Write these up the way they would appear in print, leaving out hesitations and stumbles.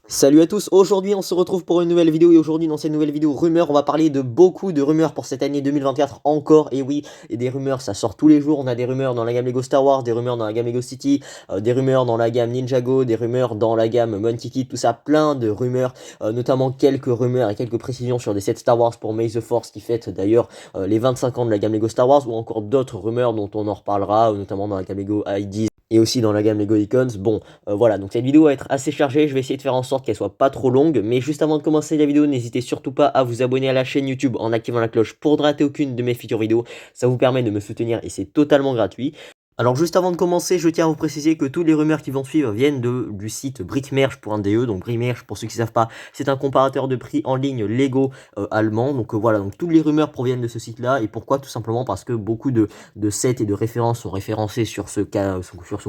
Salut à tous, aujourd'hui on se retrouve pour une nouvelle vidéo et aujourd'hui dans cette nouvelle vidéo rumeurs, on va parler de beaucoup de rumeurs pour cette année 2024 encore, et oui, et des rumeurs ça sort tous les jours, on a des rumeurs dans la gamme Lego Star Wars, des rumeurs dans la gamme Lego City, des rumeurs dans la gamme Ninjago, des rumeurs dans la gamme Monkey Kid, tout ça, plein de rumeurs, notamment quelques rumeurs et quelques précisions sur des sets Star Wars pour May the Force qui fête d'ailleurs les 25 ans de la gamme Lego Star Wars, ou encore d'autres rumeurs dont on en reparlera, notamment dans la gamme Lego ID et aussi dans la gamme Lego Icons. Bon, voilà, donc cette vidéo va être assez chargée, je vais essayer de faire en sorte qu'elle soit pas trop longue, mais juste avant de commencer la vidéo, n'hésitez surtout pas à vous abonner à la chaîne YouTube en activant la cloche pour ne rater aucune de mes futures vidéos, ça vous permet de me soutenir et c'est totalement gratuit. Alors juste avant de commencer, je tiens à vous préciser que toutes les rumeurs qui vont suivre viennent du site Brickmerge.de. Donc Brickmerge, pour ceux qui ne savent pas, c'est un comparateur de prix en ligne Lego allemand. Donc voilà, donc toutes les rumeurs proviennent de ce site-là. Et pourquoi? Tout simplement parce que beaucoup de sets et de références sont référencés sur ce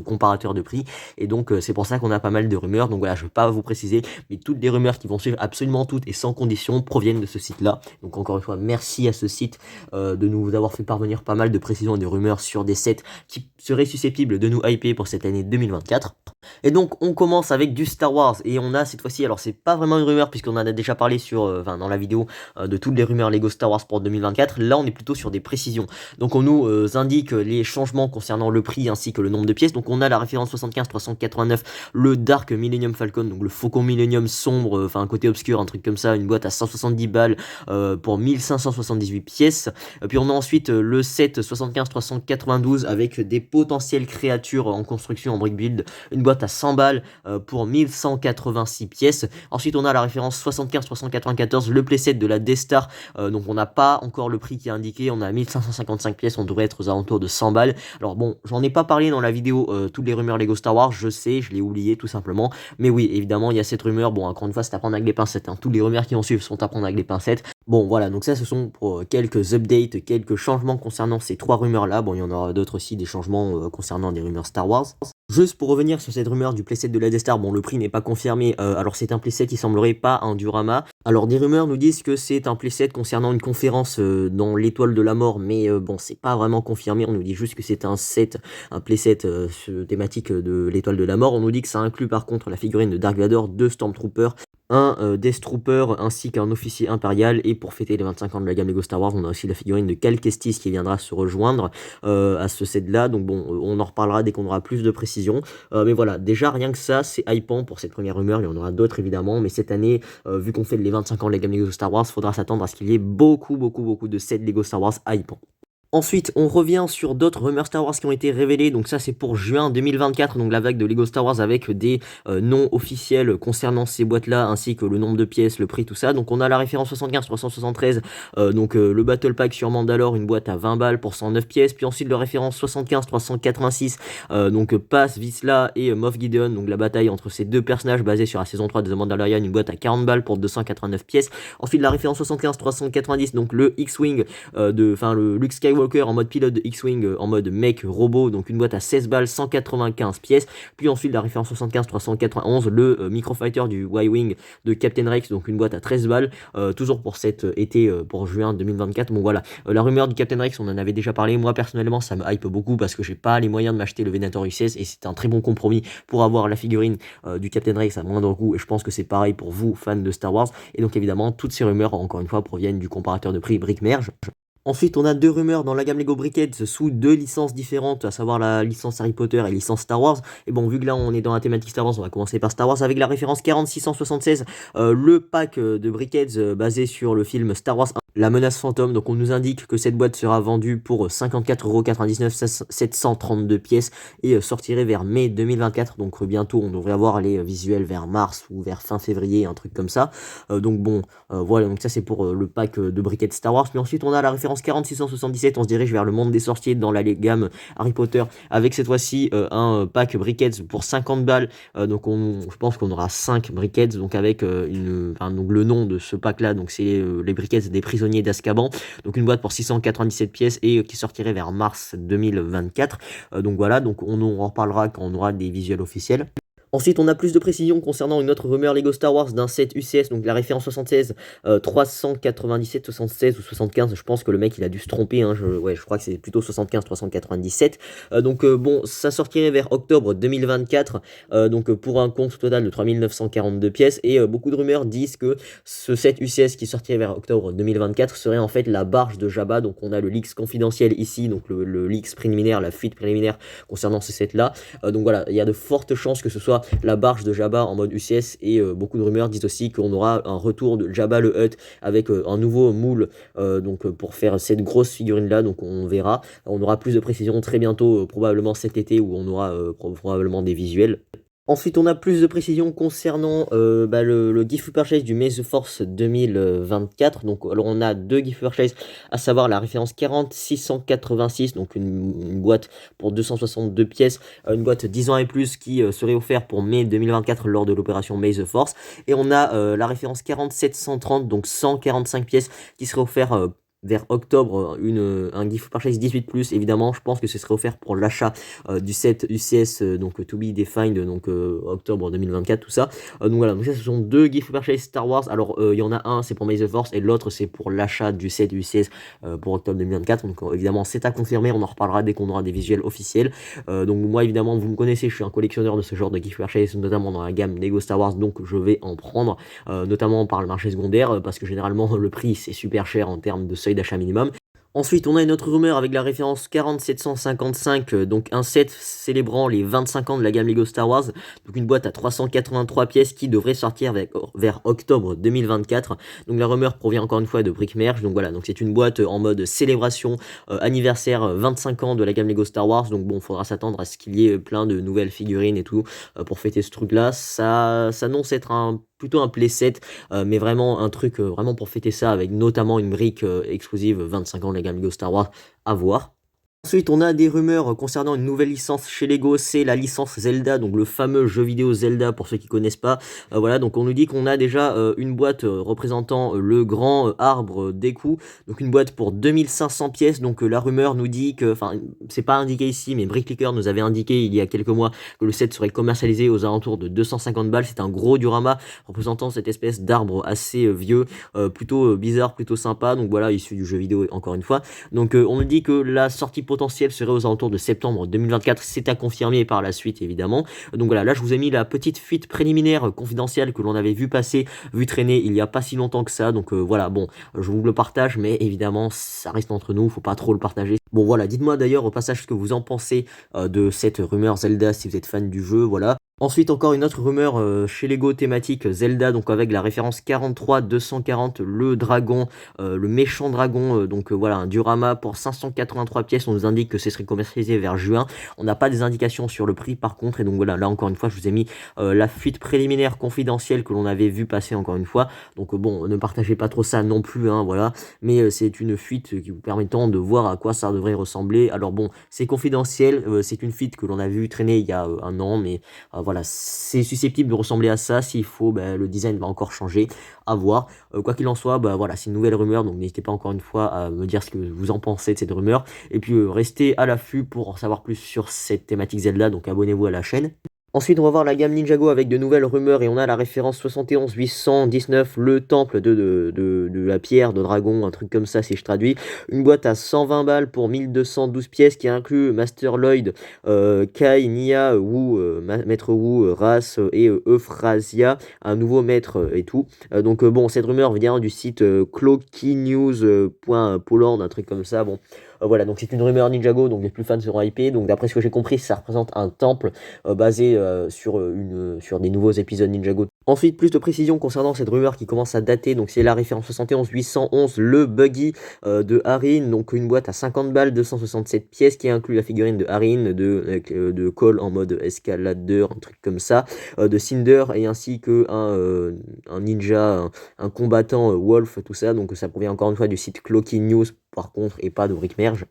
comparateur de prix. Et donc c'est pour ça qu'on a pas mal de rumeurs. Donc voilà, je ne vais pas vous préciser, mais toutes les rumeurs qui vont suivre, absolument toutes et sans condition, proviennent de ce site-là. Donc encore une fois, merci à ce site de nous avoir fait parvenir pas mal de précisions et de rumeurs sur des sets qui serait susceptible de nous hyper pour cette année 2024. Et donc on commence avec du Star Wars et on a cette fois-ci, alors c'est pas vraiment une rumeur puisqu'on en a déjà parlé dans la vidéo de toutes les rumeurs Lego Star Wars pour 2024, là on est plutôt sur des précisions. Donc on nous indique les changements concernant le prix ainsi que le nombre de pièces. Donc on a la référence 75-389, le Dark Millennium Falcon, donc le Faucon Millennium sombre, enfin un côté obscur, un truc comme ça, une boîte à 170 balles pour 1578 pièces. Puis on a ensuite le set 75-392 avec des potentielles créatures en construction en brick build, une boîte à 100 balles pour 1186 pièces. Ensuite on a la référence 75-394, le playset de la D-Star, donc on n'a pas encore le prix qui est indiqué, on a 1555 pièces, on devrait être aux alentours de 100 balles. Alors bon, j'en ai pas parlé dans la vidéo toutes les rumeurs Lego Star Wars, je sais, je l'ai oublié tout simplement, mais oui, évidemment il y a cette rumeur, bon encore une fois c'est à prendre avec les pincettes, hein. Toutes les rumeurs qui en suivent sont à prendre avec les pincettes. Bon voilà, donc ça ce sont pour quelques updates, quelques changements concernant ces trois rumeurs là. Bon il y en aura d'autres aussi, des changements concernant des rumeurs Star Wars. Juste pour revenir sur cette rumeur du playset de la Death Star, bon le prix n'est pas confirmé, alors c'est un playset qui semblerait pas un diorama. Alors des rumeurs nous disent que c'est un playset concernant une conférence dans l'étoile de la mort, mais bon c'est pas vraiment confirmé, on nous dit juste que c'est un playset thématique de l'étoile de la mort. On nous dit que ça inclut par contre la figurine de Dark Vador, deux Stormtroopers, un Death Trooper ainsi qu'un officier impérial. Et pour fêter les 25 ans de la gamme Lego Star Wars, on a aussi la figurine de Cal Kestis qui viendra se rejoindre à ce set là. Donc bon, on en reparlera dès qu'on aura plus de précision, mais voilà, déjà rien que ça c'est hypant pour cette première rumeur. Il y en aura d'autres évidemment, mais cette année vu qu'on fait les 25 ans de la gamme Lego Star Wars, faudra s'attendre à ce qu'il y ait beaucoup de sets Lego Star Wars hypant. Ensuite, on revient sur d'autres rumeurs Star Wars qui ont été révélées. Donc ça, c'est pour juin 2024. Donc la vague de Lego Star Wars avec des noms officiels concernant ces boîtes-là, ainsi que le nombre de pièces, le prix, tout ça. Donc on a la référence 75-373, le Battle Pack sur Mandalore, une boîte à 20 balles pour 109 pièces. Puis ensuite, le référence 75-386, Pass, Vizsla et Moff Gideon. Donc la bataille entre ces deux personnages basée sur la saison 3 de The Mandalorian, une boîte à 40 balles pour 289 pièces. Ensuite, la référence 75-390, donc le X-Wing, le Luke Skywalker en mode pilote de X-Wing, en mode mech robot, donc une boîte à 16 balles, 195 pièces. Puis ensuite la référence 75-391, le Microfighter du Y-Wing de Captain Rex, donc une boîte à 13 balles, toujours pour cet été, pour juin 2024. Bon voilà, la rumeur du Captain Rex, on en avait déjà parlé. Moi personnellement ça me hype beaucoup parce que j'ai pas les moyens de m'acheter le Venator UCS et c'est un très bon compromis pour avoir la figurine du Captain Rex à moindre coût, et je pense que c'est pareil pour vous fans de Star Wars. Et donc évidemment toutes ces rumeurs encore une fois proviennent du comparateur de prix Brickmerge. Ensuite, on a deux rumeurs dans la gamme Lego Brickheads sous deux licences différentes, à savoir la licence Harry Potter et la licence Star Wars. Et bon, vu que là on est dans la thématique Star Wars, on va commencer par Star Wars avec la référence 4676, le pack de Brickheads basé sur le film Star Wars La Menace Fantôme. Donc on nous indique que cette boîte sera vendue pour 54,99€, 732 pièces, et sortirait vers mai 2024. Donc bientôt on devrait avoir les visuels vers mars ou vers fin février, un truc comme ça. Donc bon, voilà, donc ça c'est pour le pack de Brickheads Star Wars. Puis ensuite on a la référence 4677, on se dirige vers le monde des sorciers dans la gamme Harry Potter, avec cette fois-ci un pack Brickheads pour 50 balles. Donc je pense qu'on aura 5 Brickheads, donc avec donc le nom de ce pack là, donc c'est les Brickheads des prisonniers d'Azkaban, donc une boîte pour 697 pièces et qui sortirait vers mars 2024. Donc voilà, donc on en reparlera quand on aura des visuels officiels. Ensuite, on a plus de précisions concernant une autre rumeur Lego Star Wars d'un set UCS, donc la référence 76, 397, 76 ou 75. Je pense que le mec il a dû se tromper, hein, ouais, je crois que c'est plutôt 75, 397. Bon, ça sortirait vers octobre 2024, pour un compte total de 3942 pièces. Et beaucoup de rumeurs disent que ce set UCS qui sortirait vers octobre 2024 serait en fait la barge de Jabba. Donc on a le leaks confidentiel ici, donc le leaks préliminaire, la fuite préliminaire concernant ce set là. Donc voilà, il y a de fortes chances que ce soit la barge de Jabba en mode UCS. Et beaucoup de rumeurs disent aussi qu'on aura un retour de Jabba le Hutt avec un nouveau moule pour faire cette grosse figurine là. Donc on verra, on aura plus de précisions très bientôt, probablement cet été, où on aura probablement des visuels. Ensuite, on a plus de précisions concernant le gift purchase du May the Force 2024. Donc, alors on a deux gift purchase, à savoir la référence 40686, donc une boîte pour 262 pièces, une boîte 10 ans et plus qui serait offerte pour mai 2024 lors de l'opération May the Force. Et on a la référence 4730, donc 145 pièces, qui serait offert vers octobre, un gift purchase 18+, évidemment. Je pense que ce serait offert pour l'achat du set UCS, to be defined, octobre 2024, tout ça. Donc voilà, donc ça ce sont deux gift purchase Star Wars. Alors il y en a un c'est pour May the Force et l'autre c'est pour l'achat du set UCS pour octobre 2024. Donc évidemment c'est à confirmer, on en reparlera dès qu'on aura des visuels officiels. Donc moi évidemment vous me connaissez, je suis un collectionneur de ce genre de gift purchase, notamment dans la gamme Lego Star Wars, donc je vais en prendre, notamment par le marché secondaire, parce que généralement le prix c'est super cher en termes de seuil d'achat minimum. Ensuite, on a une autre rumeur avec la référence 4755, donc un set célébrant les 25 ans de la gamme Lego Star Wars, donc une boîte à 383 pièces qui devrait sortir vers octobre 2024. Donc la rumeur provient encore une fois de Brickmerge, donc voilà, donc c'est une boîte en mode célébration, anniversaire 25 ans de la gamme Lego Star Wars, donc bon, faudra s'attendre à ce qu'il y ait plein de nouvelles figurines et tout pour fêter ce truc-là. Ça s'annonce être plutôt un playset, mais vraiment un truc vraiment pour fêter ça, avec notamment une brique exclusive 25 ans de la gamme Lego Star Wars à voir. Ensuite, on a des rumeurs concernant une nouvelle licence chez Lego, c'est la licence Zelda, donc le fameux jeu vidéo Zelda pour ceux qui connaissent pas. Voilà, donc on nous dit qu'on a déjà une boîte représentant le grand arbre Deku, donc une boîte pour 2500 pièces. Donc la rumeur nous dit que, enfin, c'est pas indiqué ici, mais Bricklicker nous avait indiqué il y a quelques mois que le set serait commercialisé aux alentours de 250 balles. C'est un gros diorama représentant cette espèce d'arbre assez vieux, plutôt bizarre, plutôt sympa. Donc voilà, issu du jeu vidéo encore une fois. Donc on nous dit que la sortie potentielle serait aux alentours de septembre 2024, c'est à confirmer par la suite évidemment. Donc voilà, là je vous ai mis la petite fuite préliminaire confidentielle que l'on avait vu passer, vu traîner il y a pas si longtemps que ça. Donc voilà, bon, je vous le partage, mais évidemment ça reste entre nous, faut pas trop le partager. Bon voilà, dites-moi d'ailleurs au passage ce que vous en pensez de cette rumeur Zelda si vous êtes fan du jeu, voilà. Ensuite, encore une autre rumeur chez Lego thématique Zelda, donc avec la référence 43240, le dragon, le méchant dragon, voilà, un diorama pour 583 pièces. On nous indique que ce serait commercialisé vers juin. On n'a pas des indications sur le prix par contre, et donc voilà, là encore une fois, je vous ai mis la fuite préliminaire confidentielle que l'on avait vu passer encore une fois. Donc bon, ne partagez pas trop ça non plus, hein, voilà, mais c'est une fuite qui vous permettant de voir à quoi ça devrait ressembler. Alors bon, c'est confidentiel, c'est une fuite que l'on a vu traîner il y a un an, mais voilà, c'est susceptible de ressembler à ça. S'il faut, le design va encore changer, à voir. Quoi qu'il en soit, voilà, c'est une nouvelle rumeur, donc n'hésitez pas encore une fois à me dire ce que vous en pensez de cette rumeur. Et puis restez à l'affût pour en savoir plus sur cette thématique Zelda, donc abonnez-vous à la chaîne. Ensuite, on va voir la gamme Ninjago avec de nouvelles rumeurs et on a la référence 71 819, le temple de la pierre de dragon, un truc comme ça si je traduis. Une boîte à 120 balles pour 1212 pièces qui inclut Master Lloyd, Kai, Nia, Wu, Maître Wu, Ras et Euphrasia, un nouveau maître et tout. Bon, cette rumeur vient du site cloakynews.poland, un truc comme ça, bon. Voilà, donc c'est une rumeur Ninjago, donc les plus fans seront hypés. Donc d'après ce que j'ai compris, ça représente un temple basé sur des nouveaux épisodes Ninjago. Ensuite, plus de précision concernant cette rumeur qui commence à dater. Donc c'est la référence 71 811, le buggy de Harin, donc une boîte à 50 balles, 267 pièces qui inclut la figurine de Harin, de Cole en mode escaladeur, un truc comme ça, de Cinder et ainsi que un ninja, un combattant Wolf, tout ça. Donc ça provient encore une fois du site Cloaky News par contre et pas de Brickmerge.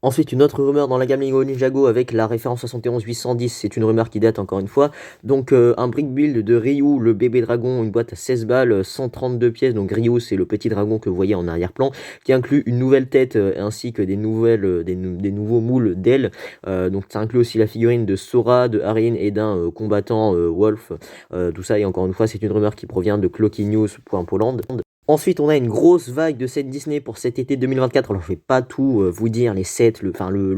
Ensuite, une autre rumeur dans la gamme Lego Ninjago avec la référence 71810, c'est une rumeur qui date encore une fois. Donc un brick build de Ryu, le bébé dragon, une boîte à 16 balles, 132 pièces. Donc Ryu, c'est le petit dragon que vous voyez en arrière-plan, qui inclut une nouvelle tête ainsi que des nouveaux moules d'ailes. Donc ça inclut aussi la figurine de Sora, de Harin et d'un combattant Wolf. Tout ça, et encore une fois, c'est une rumeur qui provient de CloakyNews.Poland. Ensuite, on a une grosse vague de sets Disney pour cet été 2024. Alors, je vais pas tout vous dire, les sets, le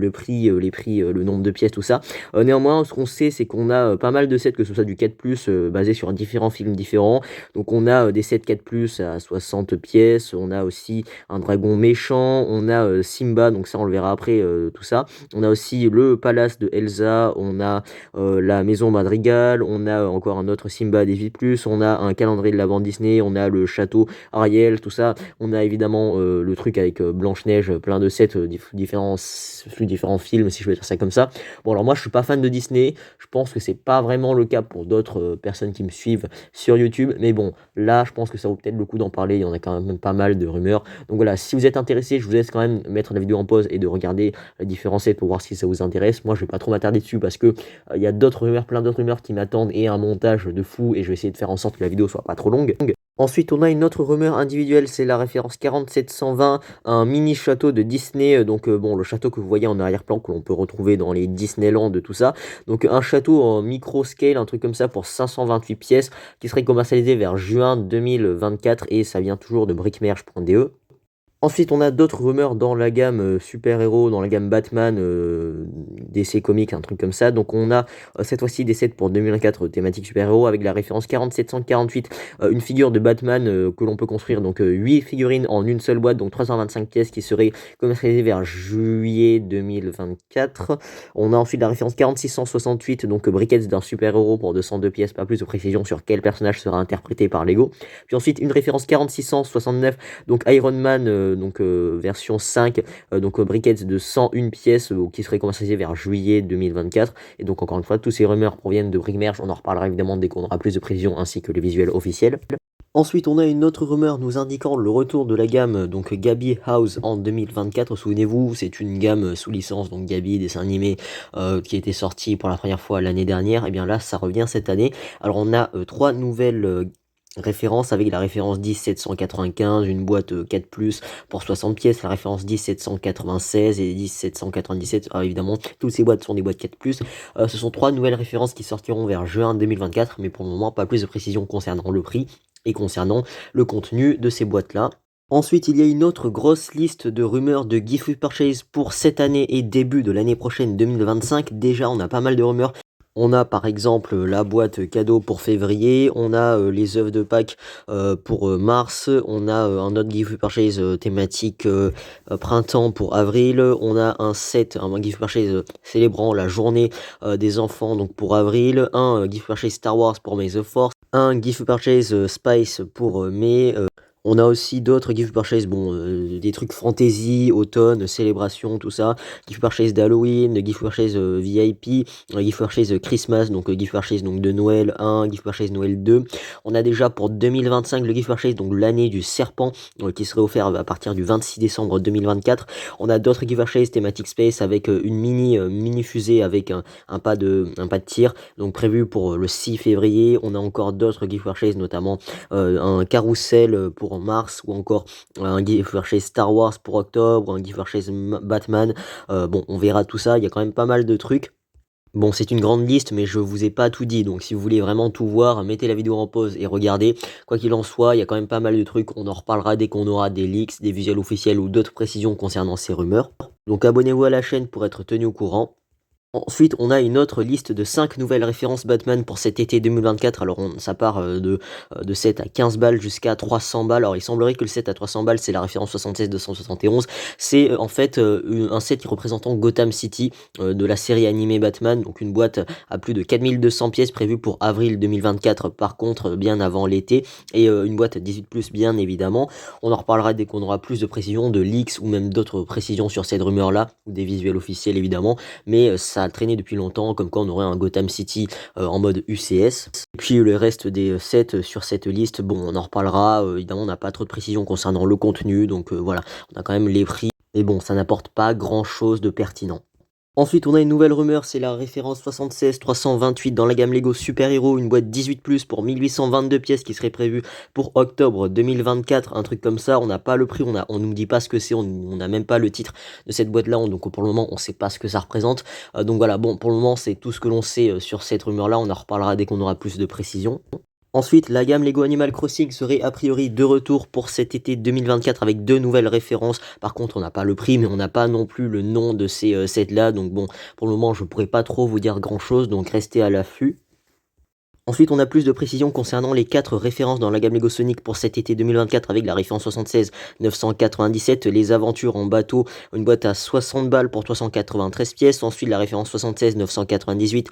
prix, les prix, le nombre de pièces, tout ça. Néanmoins, ce qu'on sait, c'est qu'on a pas mal de sets, que ce soit du 4+, basé sur différents films différents. Donc, on a des sets 4+, à 60 pièces. On a aussi un dragon méchant. On a Simba, donc ça, on le verra après, tout ça. On a aussi le palace de Elsa. On a la maison Madrigal. On a encore un autre Simba Disney+. On a un calendrier de la bande Disney. On a le château Ariel, tout ça. On a évidemment le truc avec Blanche-Neige, plein de sets, différents films, si je veux dire ça comme ça. Bon, alors moi, je suis pas fan de Disney. Je pense que c'est pas vraiment le cas pour d'autres personnes qui me suivent sur YouTube. Mais bon, là, je pense que ça vaut peut-être le coup d'en parler. Il y en a quand même pas mal de rumeurs. Donc voilà, si vous êtes intéressé, je vous laisse quand même mettre la vidéo en pause et de regarder les différents sets pour voir si ça vous intéresse. Moi, je vais pas trop m'attarder dessus parce que il y a d'autres rumeurs, plein d'autres rumeurs qui m'attendent et un montage de fou. Et je vais essayer de faire en sorte que la vidéo soit pas trop longue. Ensuite, on a une autre rumeur individuelle, c'est la référence 4720, un mini château de Disney, bon, le château que vous voyez en arrière-plan, que l'on peut retrouver dans les Disneyland, tout ça. Donc un château en micro-scale, un truc comme ça, pour 528 pièces, qui serait commercialisé vers juin 2024, et ça vient toujours de brickmerge.de. Ensuite, on a d'autres rumeurs dans la gamme super-héros, dans la gamme Batman, DC Comics, un truc comme ça. Donc on a cette fois-ci des sets pour 2024 thématique super-héros avec la référence 4748, une figure de Batman que l'on peut construire. Donc 8 figurines en une seule boîte, donc 325 pièces qui seraient commercialisées vers juillet 2024. On a ensuite la référence 4668, donc briquettes d'un super-héros pour 202 pièces, pas plus de précision sur quel personnage sera interprété par Lego. Puis ensuite une référence 4669, donc Iron Man, version 5, briquettes de 101 pièces qui seraient commercialisées vers juillet 2024. Et donc encore une fois, tous ces rumeurs proviennent de Brickmerge. On en reparlera évidemment dès qu'on aura plus de précisions ainsi que les visuels officiels. Ensuite, on a une autre rumeur nous indiquant le retour de la gamme Gabi House en 2024. Souvenez-vous, c'est une gamme sous licence, donc Gabi, dessin animé, qui était sorti pour la première fois l'année dernière. Et bien là, ça revient cette année. Alors on a 3 nouvelles référence avec la référence 10795, une boîte 4+, pour 60 pièces, la référence 10796 et 10797. Alors évidemment, toutes ces boîtes sont des boîtes 4+. Ce sont 3 nouvelles références qui sortiront vers juin 2024, mais pour le moment, pas plus de précision concernant le prix et concernant le contenu de ces boîtes-là. Ensuite, il y a une autre grosse liste de rumeurs de gift with purchase pour cette année et début de l'année prochaine 2025. Déjà, on a pas mal de rumeurs. On a par exemple la boîte cadeau pour février, on a les œufs de Pâques pour mars, on a un autre gift purchase thématique printemps pour avril, on a un gift purchase célébrant la journée des enfants donc pour avril, un gift purchase Star Wars pour May the Force, un gift purchase Spice pour mai. On a aussi d'autres gift purchase, des trucs fantasy, automne, célébration, tout ça. Gift purchase d'Halloween, gift purchase VIP, gift purchase Christmas, donc gift purchase donc de Noël 1, gift purchase Noël 2. On a déjà pour 2025 le gift purchase, donc l'année du serpent, qui serait offert à partir du 26 décembre 2024. On a d'autres gift purchase thématique space avec une mini fusée avec un pas de tir, donc prévu pour le 6 février. On a encore d'autres gift purchase, notamment un carrousel pour mars, ou encore un gift purchase Star Wars pour octobre, un gift purchase Batman. On verra tout ça, il y a quand même pas mal de trucs. Bon, c'est une grande liste, mais je vous ai pas tout dit, donc si vous voulez vraiment tout voir, mettez la vidéo en pause et regardez. Quoi qu'il en soit, il y a quand même pas mal de trucs, on en reparlera dès qu'on aura des leaks, des visuels officiels ou d'autres précisions concernant ces rumeurs. Donc abonnez-vous à la chaîne pour être tenu au courant. Ensuite, on a une autre liste de 5 nouvelles références Batman pour cet été 2024. Alors, ça part de 7 à 15 balles jusqu'à 300 balles. Alors, il semblerait que le 7 à 300 balles, c'est la référence 76-271. C'est en fait un set qui représentant Gotham City de la série animée Batman. Donc, une boîte à plus de 4200 pièces prévue pour avril 2024. Par contre, bien avant l'été. Et une boîte à 18+, bien évidemment. On en reparlera dès qu'on aura plus de précisions, de leaks ou même d'autres précisions sur cette rumeur-là. Ou des visuels officiels, évidemment. Mais ça a traîné depuis longtemps, comme quoi on aurait un Gotham City en mode UCS. Et puis le reste des sets sur cette liste, bon, on en reparlera. Évidemment, on n'a pas trop de précisions concernant le contenu, donc voilà, on a quand même les prix Et bon, ça n'apporte pas grand chose de pertinent. Ensuite, on a une nouvelle rumeur, c'est la référence 76-328 dans la gamme Lego Super Hero, une boîte 18+, pour 1822 pièces qui serait prévue pour octobre 2024, un truc comme ça. On n'a pas le prix, on nous dit pas ce que c'est, on n'a même pas le titre de cette boîte-là, donc pour le moment, on sait pas ce que ça représente. Donc voilà, bon, pour le moment, c'est tout ce que l'on sait sur cette rumeur-là, on en reparlera dès qu'on aura plus de précision. Ensuite, la gamme Lego Animal Crossing serait a priori de retour pour cet été 2024 avec 2 nouvelles références. Par contre, on n'a pas le prix, mais on n'a pas non plus le nom de ces sets-là. Donc bon, pour le moment, je ne pourrais pas trop vous dire grand-chose, donc restez à l'affût. Ensuite, on a plus de précisions concernant les 4 références dans la gamme Lego Sonic pour cet été 2024 avec la référence 76 997, les aventures en bateau, une boîte à 60 balles pour 393 pièces. Ensuite, la référence 76 998,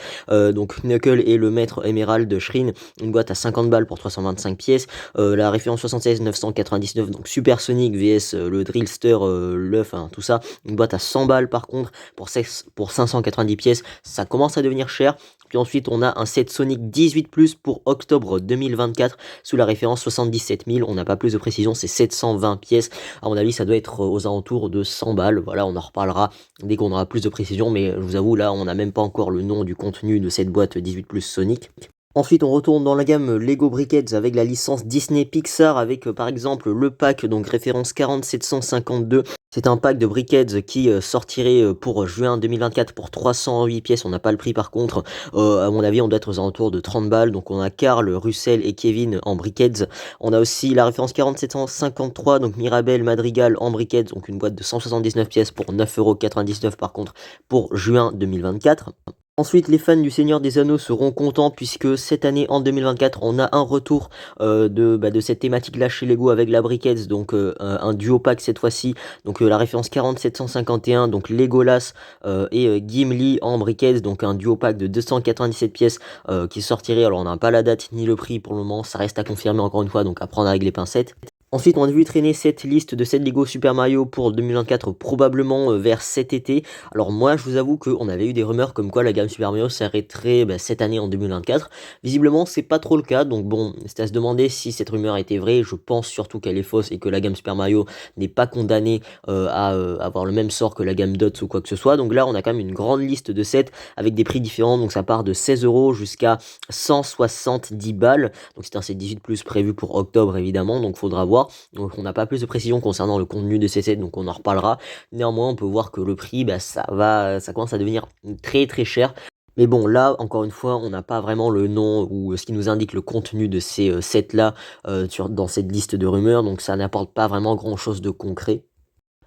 donc Knuckle et le maître émerald de Shrine, une boîte à 50 balles pour 325 pièces. La référence 76 999, donc Super Sonic vs le Drillster, l'œuf, hein, tout ça, une boîte à 100 balles par contre pour 590 pièces. Ça commence à devenir cher. Puis ensuite, on a un set Sonic 18+ pour octobre 2024 sous la référence 77 000. On n'a pas plus de précision, c'est 720 pièces. À mon avis, ça doit être aux alentours de 100 balles. Voilà, on en reparlera dès qu'on aura plus de précision. Mais je vous avoue, là, on n'a même pas encore le nom du contenu de cette boîte 18+ Sonic. Ensuite, on retourne dans la gamme Lego Brickheads avec la licence Disney Pixar avec par exemple le pack, donc référence 40752. C'est un pack de Brickheads qui sortirait pour juin 2024 pour 308 pièces. On n'a pas le prix par contre. À mon avis, on doit être aux alentours de 30 balles. Donc on a Carl, Russell et Kevin en Brickheads. On a aussi la référence 4753, donc Mirabel Madrigal en Brickheads, donc une boîte de 179 pièces pour 9,99€ par contre pour juin 2024. Ensuite, les fans du Seigneur des Anneaux seront contents puisque cette année, en 2024, on a un retour de cette thématique-là chez Lego avec la Brickheads, donc un duo pack cette fois-ci, donc la référence 4751, donc Legolas et Gimli en Brickheads, donc un duo pack de 297 pièces qui sortirait. Alors on n'a pas la date ni le prix pour le moment, ça reste à confirmer encore une fois, donc à prendre avec les pincettes. Ensuite, on a vu traîner cette liste de 7 Lego Super Mario pour 2024, probablement vers cet été. Alors moi, je vous avoue qu'on avait eu des rumeurs comme quoi la gamme Super Mario s'arrêterait cette année en 2024. Visiblement, c'est pas trop le cas, donc bon, c'est à se demander si cette rumeur était vraie. Je pense surtout qu'elle est fausse et que la gamme Super Mario n'est pas condamnée à avoir le même sort que la gamme Dots ou quoi que ce soit. Donc là, on a quand même une grande liste de sets avec des prix différents, donc ça part de 16€ jusqu'à 170 balles. Donc c'est un set 18+ prévu pour octobre évidemment, donc faudra voir. Donc on n'a pas plus de précision concernant le contenu de ces sets, donc on en reparlera. Néanmoins, on peut voir que le prix, ça commence à devenir très très cher. Mais bon, là, encore une fois, on n'a pas vraiment le nom ou ce qui nous indique le contenu de ces sets-là dans cette liste de rumeurs, donc ça n'apporte pas vraiment grand-chose de concret.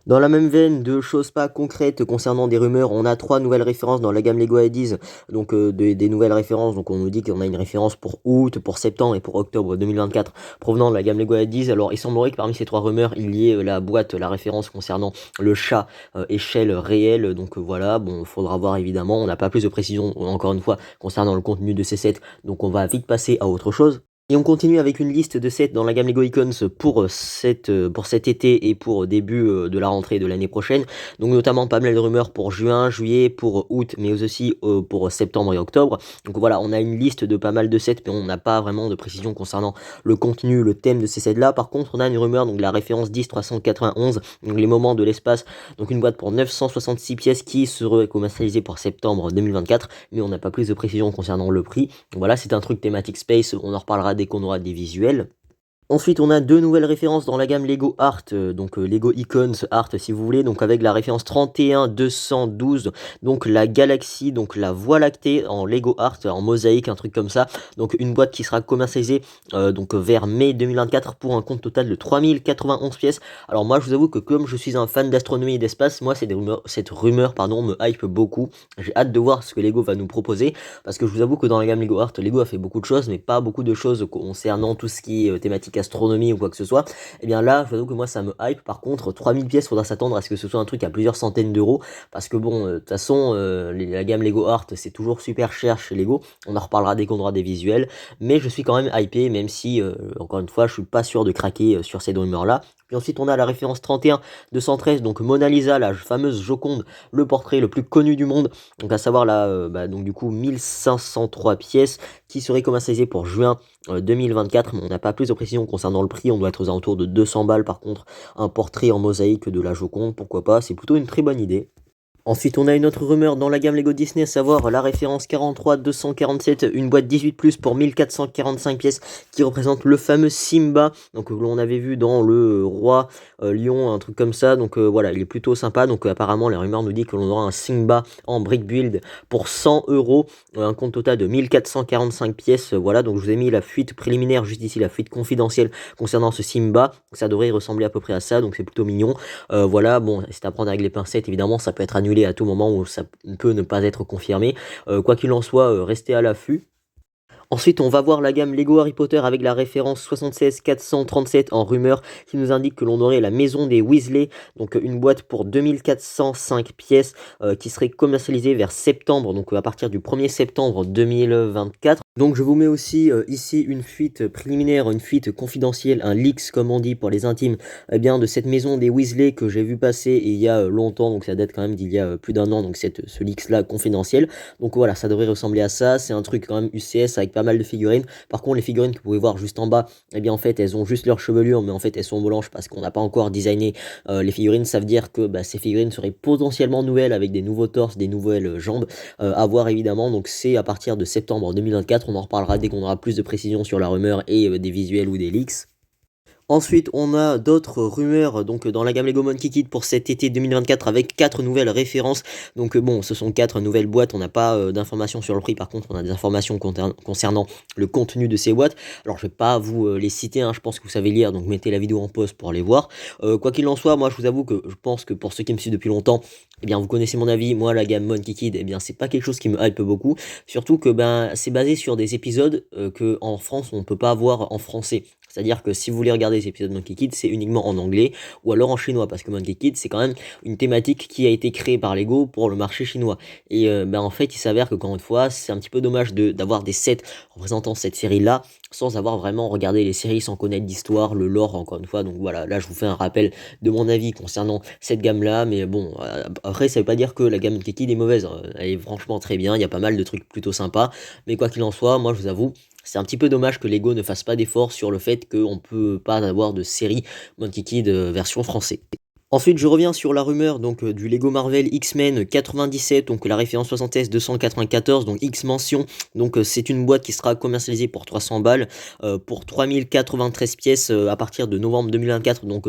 Dans la même veine de choses pas concrètes concernant des rumeurs, on a 3 nouvelles références dans la gamme Lego Ideas, donc des nouvelles références, donc on nous dit qu'on a une référence pour août, pour septembre et pour octobre 2024 provenant de la gamme Lego Ideas. Alors il semblerait que parmi ces 3 rumeurs, il y ait la boîte, la référence concernant le chat échelle réelle, donc voilà, bon, faudra voir évidemment, on n'a pas plus de précision encore une fois concernant le contenu de ces sets, donc on va vite passer à autre chose. Et on continue avec une liste de sets dans la gamme Lego Icons pour cet été et pour début de la rentrée de l'année prochaine. Donc notamment pas mal de rumeurs pour juin, juillet, pour août, mais aussi pour septembre et octobre. Donc voilà, on a une liste de pas mal de sets, mais on n'a pas vraiment de précision concernant le contenu, le thème de ces sets-là. Par contre, on a une rumeur, donc la référence 10-391, donc les moments de l'espace, donc une boîte pour 966 pièces qui serait commercialisée pour septembre 2024, mais on n'a pas plus de précision concernant le prix. Donc voilà, c'est un truc thématique space, on en reparlera dès qu'on aura des visuels. Ensuite, on a 2 nouvelles références dans la gamme Lego Art, donc Lego Icons Art si vous voulez, donc avec la référence 31212, donc la galaxie, donc la Voie lactée en Lego Art, en mosaïque, un truc comme ça. Donc une boîte qui sera commercialisée donc vers mai 2024 pour un compte total de 3091 pièces. Alors moi, je vous avoue que comme je suis un fan d'astronomie et d'espace, moi cette rumeur me hype beaucoup. J'ai hâte de voir ce que Lego va nous proposer, parce que je vous avoue que dans la gamme Lego Art, Lego a fait beaucoup de choses, mais pas beaucoup de choses concernant tout ce qui est thématique astronomie ou quoi que ce soit. Et bien là, je vous avoue que moi ça me hype. Par contre, 3000 pièces, faudra s'attendre à ce que ce soit un truc à plusieurs centaines d'euros, parce que bon, de toute façon, la gamme Lego Art, c'est toujours super cher chez Lego. On en reparlera dès qu'on aura des visuels, mais je suis quand même hypé, même si, encore une fois, je suis pas sûr de craquer sur ces rumeurs-là. Puis ensuite, on a la référence 31-213, donc Mona Lisa, la fameuse Joconde, le portrait le plus connu du monde. Donc à savoir là, donc du coup 1503 pièces qui seraient commercialisées pour juin 2024. Mais on n'a pas plus de précision concernant le prix, on doit être aux alentours de 200 balles. Par contre, un portrait en mosaïque de la Joconde, pourquoi pas, c'est plutôt une très bonne idée. Ensuite, on a une autre rumeur dans la gamme Lego Disney, à savoir la référence 43-247, une boîte 18+, pour 1445 pièces, qui représente le fameux Simba, donc l'on avait vu dans le Roi Lion, un truc comme ça, donc voilà, il est plutôt sympa, donc apparemment les rumeurs nous disent que l'on aura un Simba en brick build pour 100 €, un compte total de 1445 pièces, voilà, donc je vous ai mis la fuite préliminaire juste ici, la fuite confidentielle concernant ce Simba, ça devrait ressembler à peu près à ça, donc c'est plutôt mignon, voilà, bon, c'est à prendre avec les pincettes, évidemment, ça peut être annulé à tout moment où ça peut ne pas être confirmé. Quoi qu'il en soit, restez à l'affût. Ensuite, on va voir la gamme Lego Harry Potter avec la référence 76 437 en rumeur qui nous indique que l'on aurait la maison des Weasley, donc une boîte pour 2405 pièces qui serait commercialisée vers septembre, donc à partir du 1er septembre 2024. Donc je vous mets aussi ici une fuite préliminaire, une fuite confidentielle, un leaks comme on dit pour les intimes, eh bien de cette maison des Weasley que j'ai vu passer il y a longtemps, donc ça date quand même d'il y a plus d'un an, donc ce leaks là confidentiel. Donc voilà, ça devrait ressembler à ça, c'est un truc quand même UCS avec pas mal de figurines. Par contre, les figurines que vous pouvez voir juste en bas, eh bien en fait elles ont juste leur chevelure, mais en fait elles sont blanches parce qu'on n'a pas encore designé les figurines. Ça veut dire que ces figurines seraient potentiellement nouvelles avec des nouveaux torses, des nouvelles jambes à voir évidemment. Donc c'est à partir de septembre 2024, on en reparlera dès qu'on aura plus de précision sur la rumeur et des visuels ou des leaks. Ensuite, on a d'autres rumeurs donc dans la gamme Lego Monkey Kid pour cet été 2024 avec 4 nouvelles références. Donc bon, ce sont 4 nouvelles boîtes, on n'a pas d'informations sur le prix, par contre on a des informations concernant le contenu de ces boîtes. Alors je vais pas vous les citer, hein, je pense que vous savez lire, donc mettez la vidéo en pause pour les voir. Quoi qu'il en soit, moi je vous avoue que je pense que pour ceux qui me suivent depuis longtemps, eh bien vous connaissez mon avis, moi la gamme Monkey Kid, eh bien c'est pas quelque chose qui me hype beaucoup. Surtout que c'est basé sur des épisodes que en France on peut pas voir en français. C'est-à-dire que si vous voulez regarder les épisodes de Monkey Kid, c'est uniquement en anglais ou alors en chinois, parce que Monkey Kid, c'est quand même une thématique qui a été créée par Lego pour le marché chinois. Et en fait, il s'avère que, encore une fois, c'est un petit peu dommage d'avoir des sets représentant cette série-là, sans avoir vraiment regardé les séries, sans connaître l'histoire, le lore, encore une fois. Donc voilà, là, je vous fais un rappel de mon avis concernant cette gamme-là. Mais bon, après, ça veut pas dire que la gamme Monkey Kid est mauvaise, hein. Elle est franchement très bien, il y a pas mal de trucs plutôt sympas. Mais quoi qu'il en soit, moi, je vous avoue, c'est un petit peu dommage que Lego ne fasse pas d'effort sur le fait qu'on peut pas avoir de série Monkey Kid version français. Ensuite, je reviens sur la rumeur donc du Lego Marvel X-Men 97, donc la référence 76 294, donc X mention. Donc c'est une boîte qui sera commercialisée pour 300 balles, pour 3093 pièces à partir de novembre 2024, donc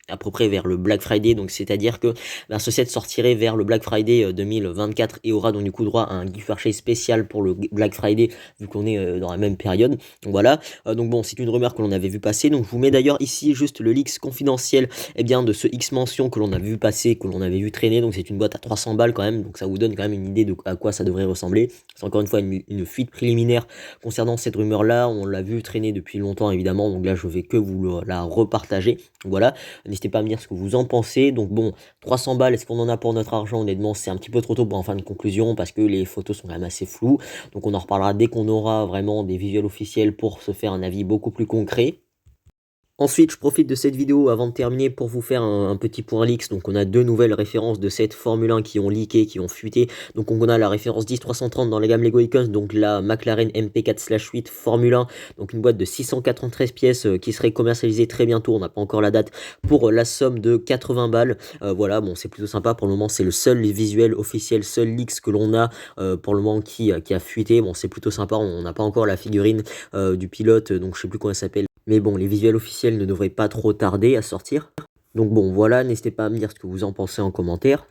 à peu près vers le Black Friday. Donc c'est-à-dire que ce set sortirait vers le Black Friday 2024 et aura donc du coup droit à un gift card spécial pour le Black Friday, vu qu'on est dans la même période. Donc voilà, donc bon, c'est une rumeur que l'on avait vu passer. Donc je vous mets d'ailleurs ici juste le leaks confidentiel bien de ce X que l'on a vu passer, que l'on avait vu traîner. Donc c'est une boîte à 300 balles quand même, donc ça vous donne quand même une idée de à quoi ça devrait ressembler. C'est encore une fois une fuite préliminaire concernant cette rumeur là, on l'a vu traîner depuis longtemps évidemment, donc là je vais que vous la repartager. Voilà, n'hésitez pas à me dire ce que vous en pensez. Donc bon, 300 balles, est-ce qu'on en a pour notre argent? Honnêtement, c'est un petit peu trop tôt pour en faire une conclusion parce que les photos sont quand même assez floues, donc on en reparlera dès qu'on aura vraiment des visuels officiels pour se faire un avis beaucoup plus concret. Ensuite, je profite de cette vidéo avant de terminer pour vous faire un petit point leaks. Donc on a deux nouvelles références de cette Formule 1 qui ont leaké, qui ont fuité. Donc on a la référence 10330 dans la gamme Lego Icons, donc la McLaren MP4/8 Formule 1, donc une boîte de 693 pièces qui serait commercialisée très bientôt, on n'a pas encore la date, pour la somme de 80 balles. Voilà, bon c'est plutôt sympa, pour le moment c'est le seul visuel officiel, seul leaks que l'on a pour le moment qui a fuité. Bon c'est plutôt sympa, on n'a pas encore la figurine du pilote, donc je sais plus comment elle s'appelle. Mais bon, les visuels officiels ne devraient pas trop tarder à sortir. Donc bon, voilà, n'hésitez pas à me dire ce que vous en pensez en commentaire.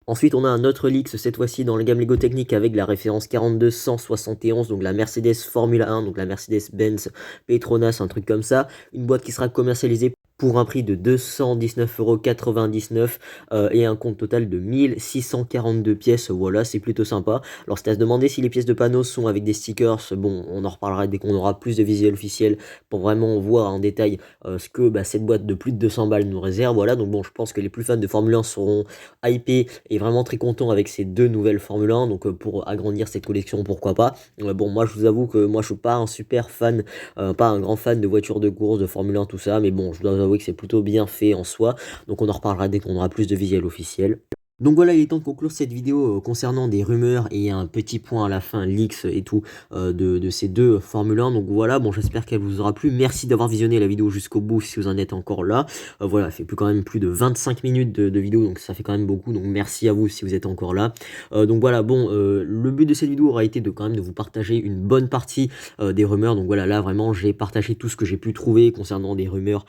Ensuite, on a un autre leaks, cette fois-ci dans la gamme Lego Technique avec la référence 4271, donc la Mercedes Formula 1, donc la Mercedes-Benz Petronas, un truc comme ça. Une boîte qui sera commercialisée pour un prix de 219,99 € et un compte total de 1642 pièces. Voilà, c'est plutôt sympa. Alors c'était à se demander si les pièces de panneau sont avec des stickers. Bon, on en reparlera dès qu'on aura plus de visuels officiels pour vraiment voir en détail ce que cette boîte de plus de 200 balles nous réserve. Voilà, donc bon, je pense que les plus fans de Formule 1 seront hypés et vraiment très contents avec ces deux nouvelles Formule 1. Donc pour agrandir cette collection, pourquoi pas. Bon, moi je vous avoue que moi je suis pas un super fan, pas un grand fan de voitures de course, de Formule 1, tout ça, mais bon, je dois avouer que c'est plutôt bien fait en soi, donc on en reparlera dès qu'on aura plus de visuels officiels. Donc voilà, il est temps de conclure cette vidéo concernant des rumeurs et un petit point à la fin, leaks et tout, de ces deux Formule 1. Donc voilà, bon, j'espère qu'elle vous aura plu. Merci d'avoir visionné la vidéo jusqu'au bout si vous en êtes encore là. Voilà, ça fait quand même plus de 25 minutes de vidéo, donc ça fait quand même beaucoup. Donc merci à vous si vous êtes encore là. Donc voilà, bon, le but de cette vidéo aura été de quand même de vous partager une bonne partie des rumeurs. Donc voilà, là vraiment, j'ai partagé tout ce que j'ai pu trouver concernant des rumeurs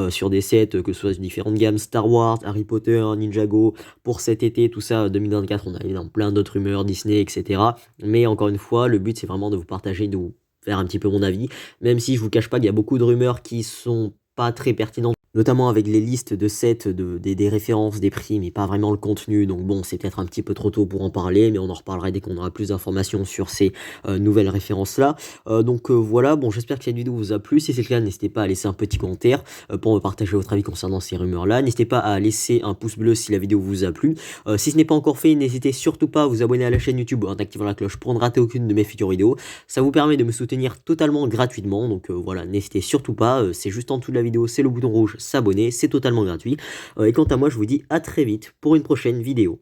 sur des sets, que ce soit de différentes gammes, Star Wars, Harry Potter, Ninjago, pour cet été, tout ça, 2024, on a dans plein d'autres rumeurs, Disney, etc. Mais encore une fois, le but c'est vraiment de vous partager, de vous faire un petit peu mon avis, même si je vous cache pas qu'il y a beaucoup de rumeurs qui sont pas très pertinentes, notamment avec les listes de sets, des références, des prix, mais pas vraiment le contenu. Donc bon, c'est peut-être un petit peu trop tôt pour en parler, mais on en reparlera dès qu'on aura plus d'informations sur ces nouvelles références-là. Voilà, bon, j'espère que cette vidéo vous a plu. Si c'est le cas, n'hésitez pas à laisser un petit commentaire pour me partager votre avis concernant ces rumeurs-là. N'hésitez pas à laisser un pouce bleu si la vidéo vous a plu. Si ce n'est pas encore fait, n'hésitez surtout pas à vous abonner à la chaîne YouTube en activant la cloche pour ne rater aucune de mes futures vidéos. Ça vous permet de me soutenir totalement gratuitement, donc voilà, n'hésitez surtout pas, c'est juste en dessous de la vidéo, c'est le bouton rouge s'abonner, c'est totalement gratuit. Et quant à moi, je vous dis à très vite pour une prochaine vidéo.